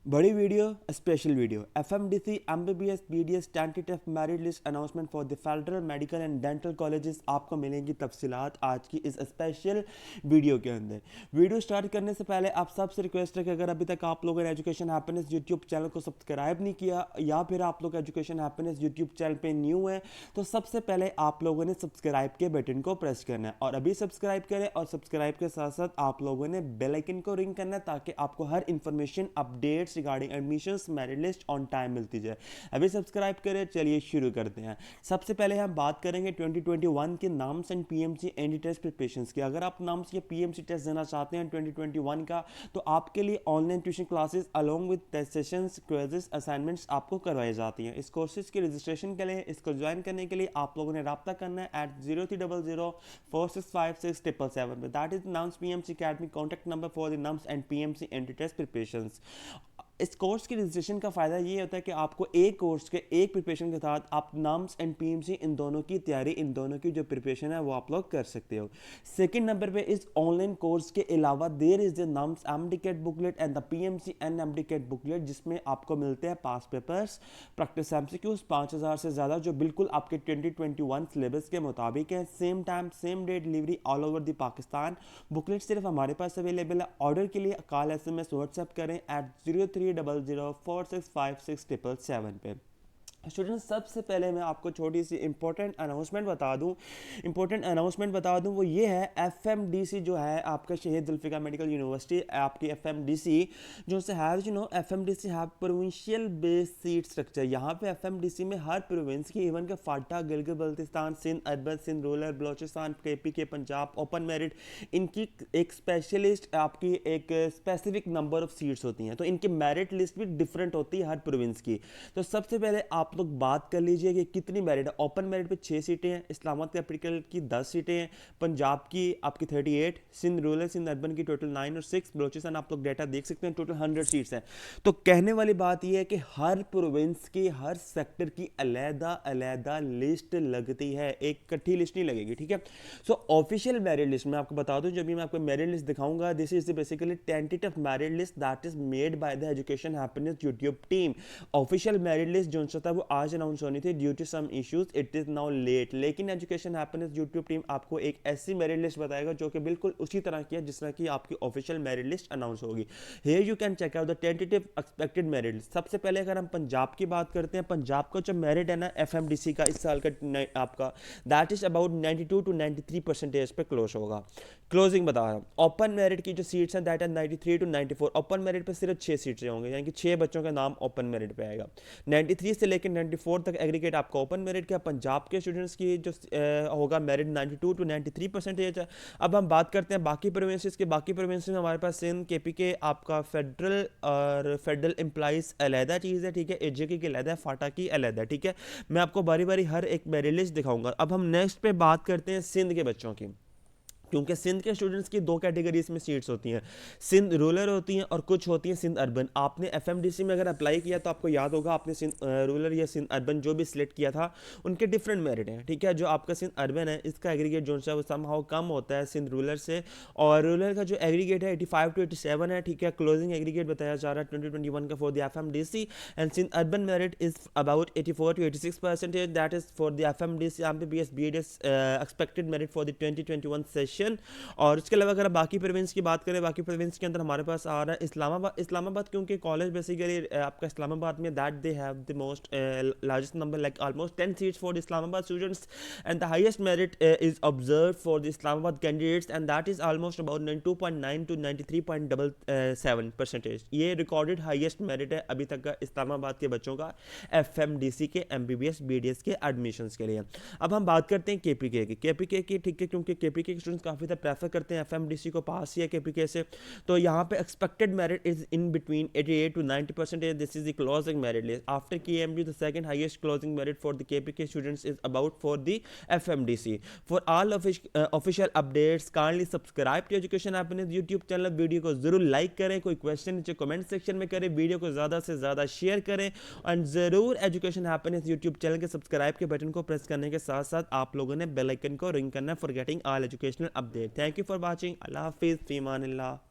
बड़ी video, special video. FMDC MBBS-BDS Tentative Merit List Announcement for the Federal Medical and Dental Colleges आपको मिलेंगी तफसीलात आज की इस स्पेशल वीडियो के अंदर। वीडियो स्टार्ट करने से पहले आप सबसे रिक्वेस्ट है कि अगर अभी तक आप लोगों ने एजुकेशन हैप्पीनेस यूट्यूब चैनल को सब्सक्राइब नहीं किया या फिर आप लोग एजुकेशन हैप्पीनेस यूट्यूब चैनल पे न्यू है तो सबसे पहले आप लोगों ने सब्सक्राइब के बटन को प्रेस करना है और अभी सब्सक्राइब करें और सब्सक्राइब के साथ साथ आप लोगों ने बेल आइकन को रिंग करना है ताकि आपको हर information update regarding admissions merit list on time मिलती जाए। अभी सब्सक्राइब करें, चलिए शुरू करते हैं। सबसे पहले हम बात करेंगे 2021 के NUMS and PMC and test preparations की। अगर आप नम्स या पीएमसी टेस्ट देना चाहते हैं 2021 का तो आपके लिए online tuition classes along with test sessions, quizzes, assignments आपको करवाई जाती हैं। इस कोर्सेज के रजिस्ट्रेशन के लिए, इसको ज्वाइन करने के लिए आप लोगों ने रब्ता करना है at 0300465677 पे। That is NUMS-PMC Academy contact number for the NUMS and PMC and test preparations. इस कोर्स के रजिस्ट्रेशन का फ़ायदा ये होता है कि आपको एक कोर्स के एक प्रिपरेशन के साथ आप नम्स एंड पीएमसी इन दोनों की तैयारी, इन दोनों की जो प्रिपरेशन है वो आप लोग कर सकते हो। सेकंड नंबर पे इस ऑनलाइन कोर्स के अलावा there is the NUMS MDCAT booklet and the PMC NMDCAT booklet, जिसमें आपको मिलते हैं पास पेपर्स, प्रैक्टिस एमसीक्यूज 5000 से ज़्यादा जो बिल्कुल आपके 2021 सिलेबस के मुताबिक है। Same time same day delivery all over the Pakistan. Booklet सिर्फ हमारे पास अवेलेबल है। ऑर्डर के लिए कॉल SMS व्हाट्सएप करें at 0300465677 पे। स्टूडेंट्स, सबसे पहले मैं आपको छोटी सी इंपॉर्टेंट अनाउंसमेंट बता दूं वो ये है FMDC जो है आपका शहीद जुल्फ़िकार मेडिकल यूनिवर्सिटी आपकी FMDC जो से have FMDC have provincial based seat structure. यहाँ पे FMDC में हर प्रोविंस की, इवन के FATA, Gilgit Baltistan, Sindh urban, Sindh rural, Balochistan, KP Punjab, open merit, इनकी एक स्पेशलिस्ट आपकी एक स्पेसिफिक नंबर ऑफ सीट्स होती हैं। तो इनकी मेरिट लिस्ट भी डिफरेंट होती है हर प्रोविंस की। तो सबसे पहले आप लोग बात कर लीजिए कि कितनी मेरिट है। ओपन मेरिट पे 6 सीटें हैं, इस्लामाबाद कैपिटल की 10 सीटें हैं, पंजाब की आपकी 38, सिंध रूरल, सिंध अर्बन की टोटल 9 और 6, बलोचिस्तान आप लोग डेटा देख सकते हैं टोटल 100 सीट्स हैं। तो कहने वाली बात यह है कि हर प्रोविंस की, हर सेक्टर की अलग-अलग लिस्ट लगती है, एक इकट्ठी लिस्ट नहीं लगेगी, ठीक है। सो ऑफिशियल मेरिट लिस्ट मैं आपको बता दूं, जब भी मैं आपको मेरिट लिस्ट दिखाऊंगा, this is basically tentative merit list that is made by the education happiness YouTube team. Official merit list जो था वो आज अनाउंस होनी थी, due to some issues it is now late. लेकिन एजुकेशन हैप्पीनेस यूट्यूब टीम आपको एक ऐसी मेरिट लिस्ट बताएगा जो कि बिल्कुल उसी तरह की है जिस तरह की आपकी ऑफिशियल मेरिट लिस्ट अनाउंस होगी। Here you can check out the tentative expected merit list. सबसे पहले अगर हम पंजाब की बात करते हैं, पंजाब का जो मेरिट है ना FMDC का इस साल का आपका दैट इज अबाउट 92 to 93% पे क्लोज होगा। क्लोजिंग बता रहा हूँ। ओपन मेरिट की जो सीट्स हैं दैट है 93 to 94। ओपन मेरिट पे सिर्फ 6 सीट्स होंगे, यानी कि 6 बच्चों का नाम ओपन मेरिट पे आएगा। 93 से लेकर 94 तक एग्रीगेट आपका ओपन मेरिट का। पंजाब के स्टूडेंट्स की जो होगा मेरिट 92 to 93% है। अब हम बात करते हैं बाकी प्रोविंसेस के। बाकी प्रोविंसेस में हमारे पास सिंध, KP के आपका फेडरल और फेडरल एम्प्लॉइज अलहदा चीज़ है, ठीक है, AJK की अलहदा है, फाटा की अलहदा है, ठीक है। मैं आपको बारी बारी हर एक मेरिट लिस्ट दिखाऊंगा। अब हम नेक्स्ट पे बात करते हैं सिंध के बच्चों की, क्योंकि सिंध के स्टूडेंट्स की 2 कैटेगरीज में सीट्स होती हैं, सिंध रूरल होती हैं और कुछ होती हैं सिंध अर्बन। आपने FMDC में अगर अप्लाई किया तो आपको याद होगा आपने सिंध रूरल या सिंध अर्बन जो भी सिलेक्ट किया था उनके डिफरेंट मेरिट हैं, ठीक है। जो आपका सिंध अर्बन है इसका एग्रीगेट जो है वो समहाउ कम होता है सिंध रूरल से, और रूरल का जो एग्रीगेट है 85 to 87 है, ठीक है। क्लोजिंग एग्रीगेट बताया जा रहा है 2021 का for the FMDC and Sindh urban merit is about 84 to 86% that is for the FMDC MBBS-BDS expected merit for the 2021 session. और उसके अलावा अगर बाकी प्रोविंस की बात करें, बाकी प्रोविंस के अंदर हमारे पास आ रहा है इस्लामाबाद क्योंकि कॉलेज बेसिकली आपका इस्लामाबाद में that they have the most largest number like almost 10 seats for the Islamabad students and the highest merit is observe for the Islamabad candidates and that is almost about 92.9 to 93.77%। ये recorded highest merit है अभी तक का इस्लामाबाद के बच्चों का FMDC के MBBS-BDS के एडमिशंस के लिए। अब हम बात करते हैं KPK की, ठीक है, क्योंकि KPK के स्टूडेंट्स काफ़ी ज़्यादा प्रेफर करते हैं FMDC को पास ही है KPK से। तो यहाँ पे expected merit is in between 88 to 90%। This is the closing merit list after KMG। The second highest closing merit for the KPK students is about for the FMDC। For all official updates kindly subscribe to education happiness YouTube channel. Video को जरूर like करें, कोई question नीचे comment section में करें, video को ज़्यादा से ज़्यादा शेयर करें एंड ज़रूर एजुकेशन हैप्पीनेस यूट्यूब चैनल के सब्सक्राइब के बटन को प्रेस करने के साथ साथ आप लोगों ने बेल आइकन को रिंग करना for getting all educational update. Thank you for watching. अल्लाह हाफिज़, फी अमानिल्लाह।